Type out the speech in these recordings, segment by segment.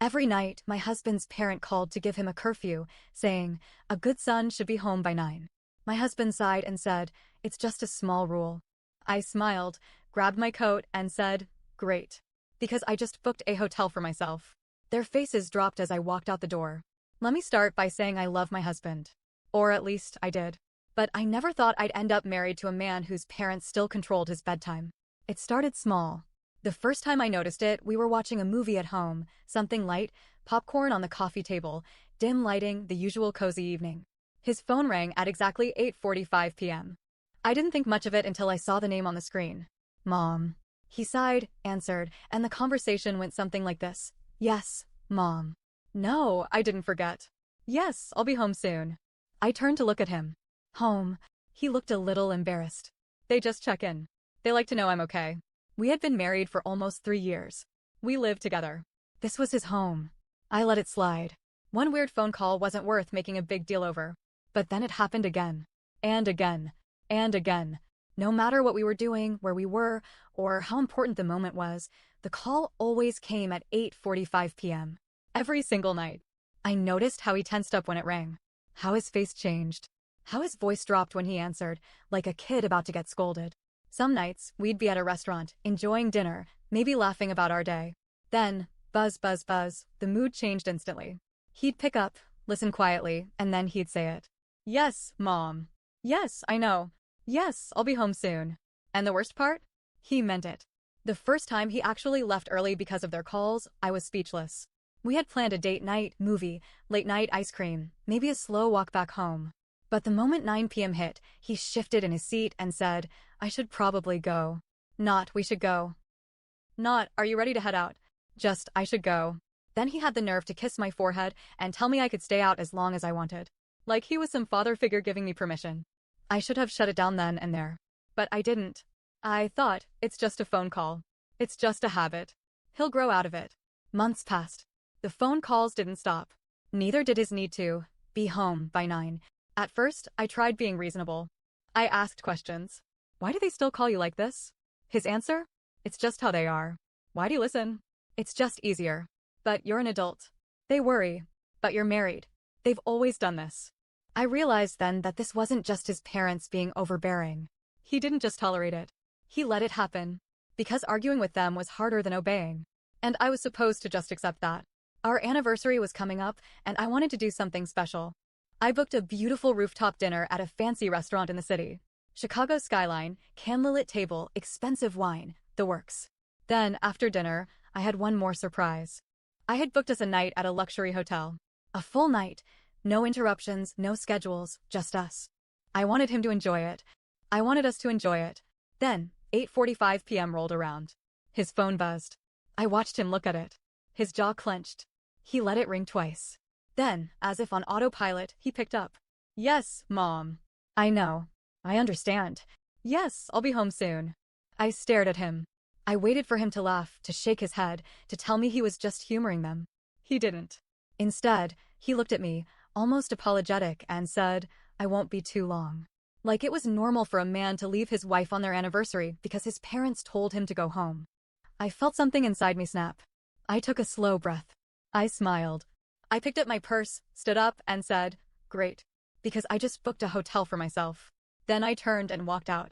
Every night, my husband's parent called to give him a curfew, saying, a good son should be home by 9. My husband sighed and said, it's just a small rule. I smiled, grabbed my coat, and said, great. Because I just booked a hotel for myself. Their faces dropped as I walked out the door. Let me start by saying I love my husband. Or at least I did. But I never thought I'd end up married to a man whose parents still controlled his bedtime. It started small. The first time I noticed it, we were watching a movie at home, something light, popcorn on the coffee table, dim lighting, the usual cozy evening. His phone rang at exactly 8:45 p.m. I didn't think much of it until I saw the name on the screen. Mom. He sighed, answered, and the conversation went something like this. Yes, Mom. No, I didn't forget. Yes, I'll be home soon. I turned to look at him. Home. He looked a little embarrassed. They just check in. They like to know I'm okay. We had been married for almost 3 years. We lived together. This was his home. I let it slide. One weird phone call wasn't worth making a big deal over. But then it happened again. And again. And again. No matter what we were doing, where we were, or how important the moment was, the call always came at 8:45 p.m. Every single night. I noticed how he tensed up when it rang. How his face changed. How his voice dropped when he answered, like a kid about to get scolded. Some nights, we'd be at a restaurant, enjoying dinner, maybe laughing about our day. Then, buzz, buzz, buzz, the mood changed instantly. He'd pick up, listen quietly, and then he'd say it. Yes, Mom. Yes, I know. Yes, I'll be home soon. And the worst part? He meant it. The first time he actually left early because of their calls, I was speechless. We had planned a date night, movie, late night ice cream, maybe a slow walk back home. But the moment 9 p.m. hit, he shifted in his seat and said, I should probably go. Not, we should go. Not, are you ready to head out? Just, I should go. Then he had the nerve to kiss my forehead and tell me I could stay out as long as I wanted. Like he was some father figure giving me permission. I should have shut it down then and there. But I didn't. I thought, it's just a phone call. It's just a habit. He'll grow out of it. Months passed. The phone calls didn't stop. Neither did his need to be home by 9. At first, I tried being reasonable. I asked questions. Why do they still call you like this? His answer? It's just how they are. Why do you listen? It's just easier. But you're an adult. They worry. But you're married. They've always done this. I realized then that this wasn't just his parents being overbearing. He didn't just tolerate it. He let it happen. Because arguing with them was harder than obeying. And I was supposed to just accept that. Our anniversary was coming up, and I wanted to do something special. I booked a beautiful rooftop dinner at a fancy restaurant in the city. Chicago skyline, candlelit table, expensive wine, the works. Then, after dinner, I had one more surprise. I had booked us a night at a luxury hotel. A full night. No interruptions, no schedules, just us. I wanted him to enjoy it. I wanted us to enjoy it. Then, 8:45 p.m. rolled around. His phone buzzed. I watched him look at it. His jaw clenched. He let it ring twice. Then, as if on autopilot, he picked up. Yes, Mom. I know. I understand. Yes, I'll be home soon. I stared at him. I waited for him to laugh, to shake his head, to tell me he was just humoring them. He didn't. Instead, he looked at me, almost apologetic, and said, I won't be too long. Like it was normal for a man to leave his wife on their anniversary because his parents told him to go home. I felt something inside me snap. I took a slow breath. I smiled. I picked up my purse, stood up, and said, great. Because I just booked a hotel for myself. Then I turned and walked out.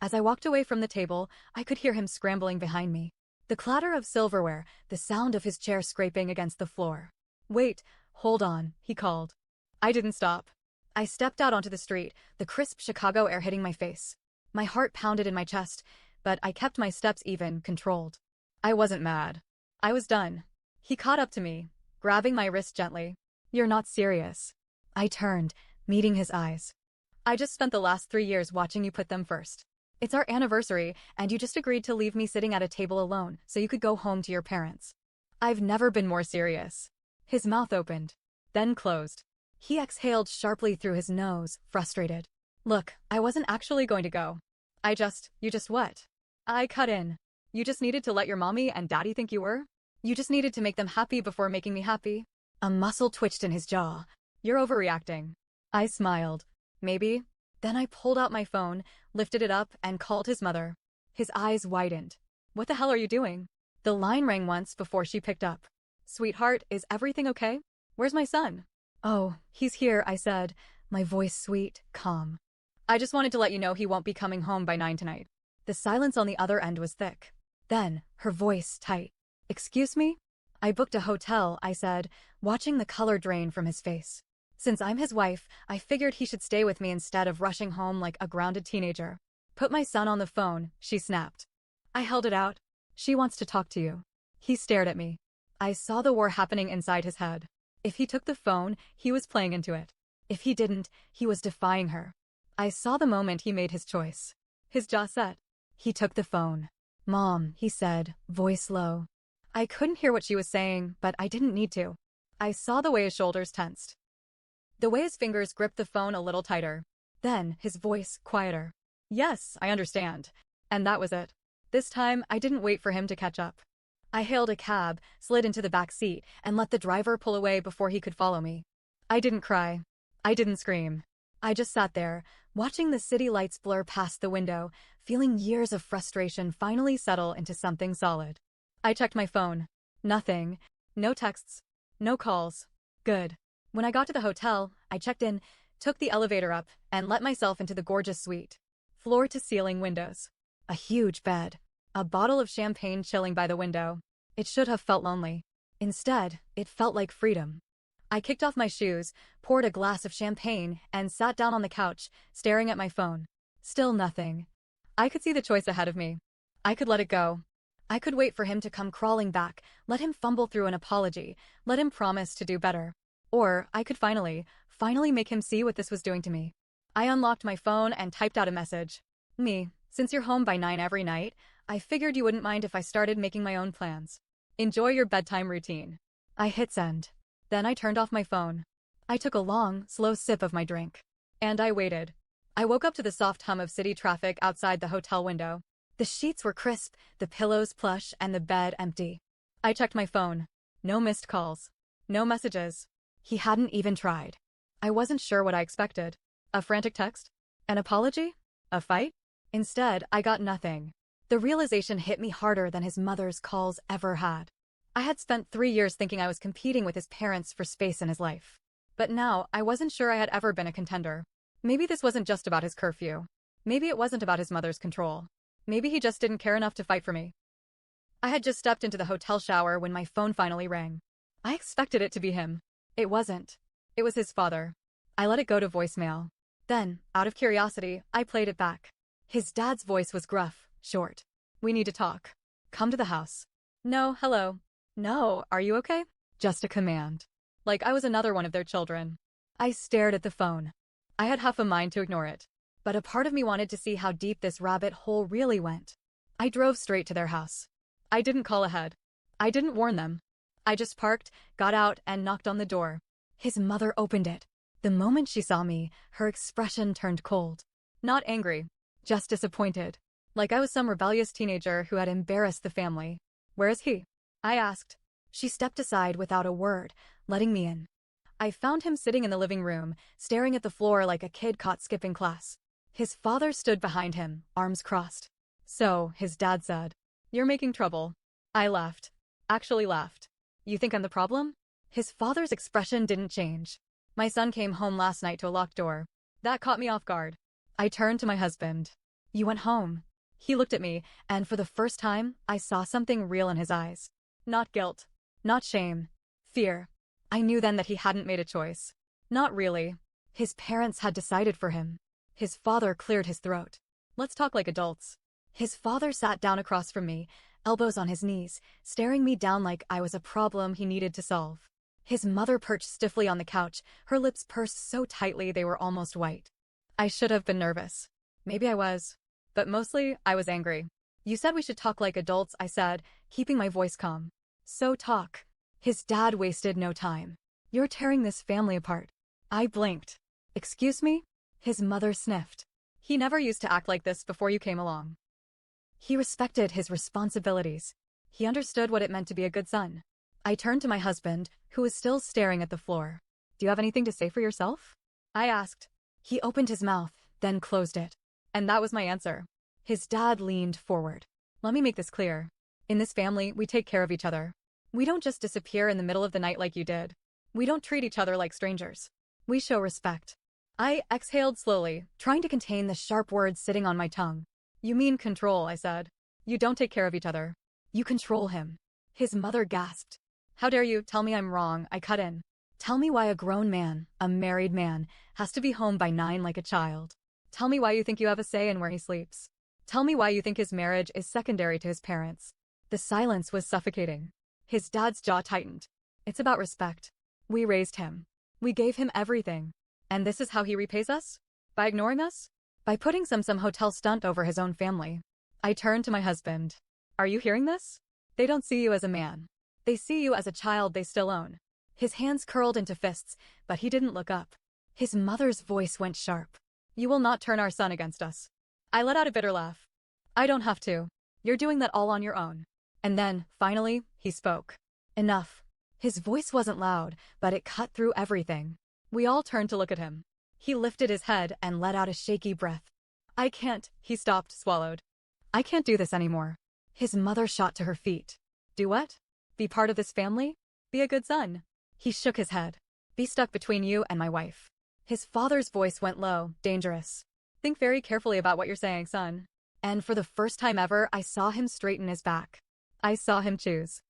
As I walked away from the table, I could hear him scrambling behind me. The clatter of silverware, the sound of his chair scraping against the floor. Wait, hold on, he called. I didn't stop. I stepped out onto the street, the crisp Chicago air hitting my face. My heart pounded in my chest, but I kept my steps even, controlled. I wasn't mad. I was done. He caught up to me, grabbing my wrist gently. You're not serious. I turned, meeting his eyes. I just spent the last 3 years watching you put them first. It's our anniversary, and you just agreed to leave me sitting at a table alone so you could go home to your parents. I've never been more serious. His mouth opened, then closed. He exhaled sharply through his nose, frustrated. Look, I wasn't actually going to go. You just what? I cut in. You just needed to let your mommy and daddy think you were? You just needed to make them happy before making me happy? A muscle twitched in his jaw. You're overreacting. I smiled. Maybe. Then I pulled out my phone, lifted it up, and called his mother. His eyes widened. What the hell are you doing? The line rang once before she picked up. Sweetheart, is everything okay? Where's my son? Oh, he's here, I said, my voice sweet, calm. I just wanted to let you know he won't be coming home by 9 tonight. The silence on the other end was thick. Then, her voice tight. Excuse me? I booked a hotel, I said, watching the color drain from his face. Since I'm his wife, I figured he should stay with me instead of rushing home like a grounded teenager. Put my son on the phone, she snapped. I held it out. She wants to talk to you. He stared at me. I saw the war happening inside his head. If he took the phone, he was playing into it. If he didn't, he was defying her. I saw the moment he made his choice. His jaw set. He took the phone. Mom, he said, voice low. I couldn't hear what she was saying, but I didn't need to. I saw the way his shoulders tensed. The way his fingers gripped the phone a little tighter. Then, his voice quieter. Yes, I understand. And that was it. This time, I didn't wait for him to catch up. I hailed a cab, slid into the back seat, and let the driver pull away before he could follow me. I didn't cry. I didn't scream. I just sat there, watching the city lights blur past the window, feeling years of frustration finally settle into something solid. I checked my phone. Nothing. No texts. No calls. Good. When I got to the hotel, I checked in, took the elevator up, and let myself into the gorgeous suite. Floor-to-ceiling windows. A huge bed. A bottle of champagne chilling by the window. It should have felt lonely. Instead, it felt like freedom. I kicked off my shoes, poured a glass of champagne, and sat down on the couch, staring at my phone. Still nothing. I could see the choice ahead of me. I could let it go. I could wait for him to come crawling back, let him fumble through an apology, let him promise to do better. Or I could finally make him see what this was doing to me. I unlocked my phone and typed out a message. Me, since you're home by 9 every night, I figured you wouldn't mind if I started making my own plans. Enjoy your bedtime routine. I hit send. Then I turned off my phone. I took a long, slow sip of my drink. And I waited. I woke up to the soft hum of city traffic outside the hotel window. The sheets were crisp, the pillows plush, and the bed empty. I checked my phone. No missed calls. No messages. He hadn't even tried. I wasn't sure what I expected. A frantic text? An apology? A fight? Instead, I got nothing. The realization hit me harder than his mother's calls ever had. I had spent 3 years thinking I was competing with his parents for space in his life. But now, I wasn't sure I had ever been a contender. Maybe this wasn't just about his curfew. Maybe it wasn't about his mother's control. Maybe he just didn't care enough to fight for me. I had just stepped into the hotel shower when my phone finally rang. I expected it to be him. It wasn't. It was his father. I let it go to voicemail. Then, out of curiosity, I played it back. His dad's voice was gruff, short. We need to talk. Come to the house. No, hello. No, are you okay? Just a command. Like I was another one of their children. I stared at the phone. I had half a mind to ignore it. But a part of me wanted to see how deep this rabbit hole really went. I drove straight to their house. I didn't call ahead. I didn't warn them. I just parked, got out, and knocked on the door. His mother opened it. The moment she saw me, her expression turned cold. Not angry. Just disappointed. Like I was some rebellious teenager who had embarrassed the family. Where is he? I asked. She stepped aside without a word, letting me in. I found him sitting in the living room, staring at the floor like a kid caught skipping class. His father stood behind him, arms crossed. So, his dad said, "You're making trouble." I laughed. Actually laughed. You think I'm the problem? His father's expression didn't change. My son came home last night to a locked door. That caught me off guard. I turned to my husband. You went home. He looked at me, and for the first time, I saw something real in his eyes. Not guilt. Not shame. Fear. I knew then that he hadn't made a choice. Not really. His parents had decided for him. His father cleared his throat. Let's talk like adults. His father sat down across from me, elbows on his knees, staring me down like I was a problem he needed to solve. His mother perched stiffly on the couch, her lips pursed so tightly they were almost white. I should have been nervous. Maybe I was. But mostly, I was angry. You said we should talk like adults, I said, keeping my voice calm. So talk. His dad wasted no time. You're tearing this family apart. I blinked. Excuse me? His mother sniffed. He never used to act like this before you came along. He respected his responsibilities. He understood what it meant to be a good son. I turned to my husband, who was still staring at the floor. Do you have anything to say for yourself? I asked. He opened his mouth, then closed it. And that was my answer. His dad leaned forward. Let me make this clear. In this family, we take care of each other. We don't just disappear in the middle of the night like you did. We don't treat each other like strangers. We show respect. I exhaled slowly, trying to contain the sharp words sitting on my tongue. You mean control, I said. You don't take care of each other. You control him. His mother gasped. How dare you tell me I'm wrong, I cut in. Tell me why a grown man, a married man, has to be home by 9 like a child. Tell me why you think you have a say in where he sleeps. Tell me why you think his marriage is secondary to his parents. The silence was suffocating. His dad's jaw tightened. It's about respect. We raised him. We gave him everything. And this is how he repays us? By ignoring us? By putting some hotel stunt over his own family. I turned to my husband. Are you hearing this? They don't see you as a man. They see you as a child they still own. His hands curled into fists, but he didn't look up. His mother's voice went sharp. You will not turn our son against us. I let out a bitter laugh. I don't have to. You're doing that all on your own. And then, finally, he spoke. Enough. His voice wasn't loud, but it cut through everything. We all turned to look at him. He lifted his head and let out a shaky breath. I can't, he stopped, swallowed. I can't do this anymore. His mother shot to her feet. Do what? Be part of this family? Be a good son. He shook his head. Be stuck between you and my wife. His father's voice went low, dangerous. Think very carefully about what you're saying, son. And for the first time ever, I saw him straighten his back. I saw him choose.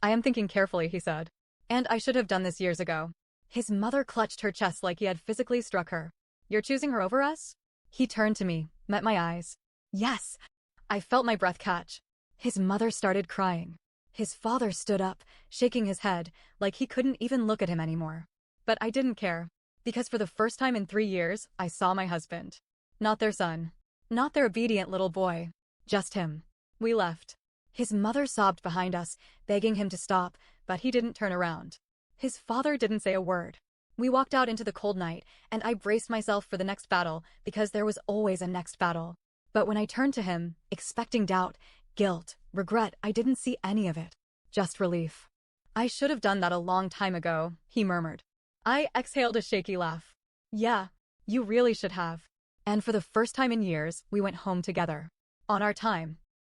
I am thinking carefully, he said. And I should have done this years ago. His mother clutched her chest like he had physically struck her. You're choosing her over us? He turned to me, met my eyes. Yes. I felt my breath catch. His mother started crying. His father stood up, shaking his head, like he couldn't even look at him anymore. But I didn't care. Because for the first time in 3 years, I saw my husband. Not their son. Not their obedient little boy. Just him. We left. His mother sobbed behind us, begging him to stop, but he didn't turn around. His father didn't say a word. We walked out into the cold night, and I braced myself for the next battle, because there was always a next battle. But when I turned to him, expecting doubt, guilt, regret, I didn't see any of it. Just relief. I should have done that a long time ago, he murmured. I exhaled a shaky laugh. Yeah, you really should have. And for the first time in years, we went home together. On our time.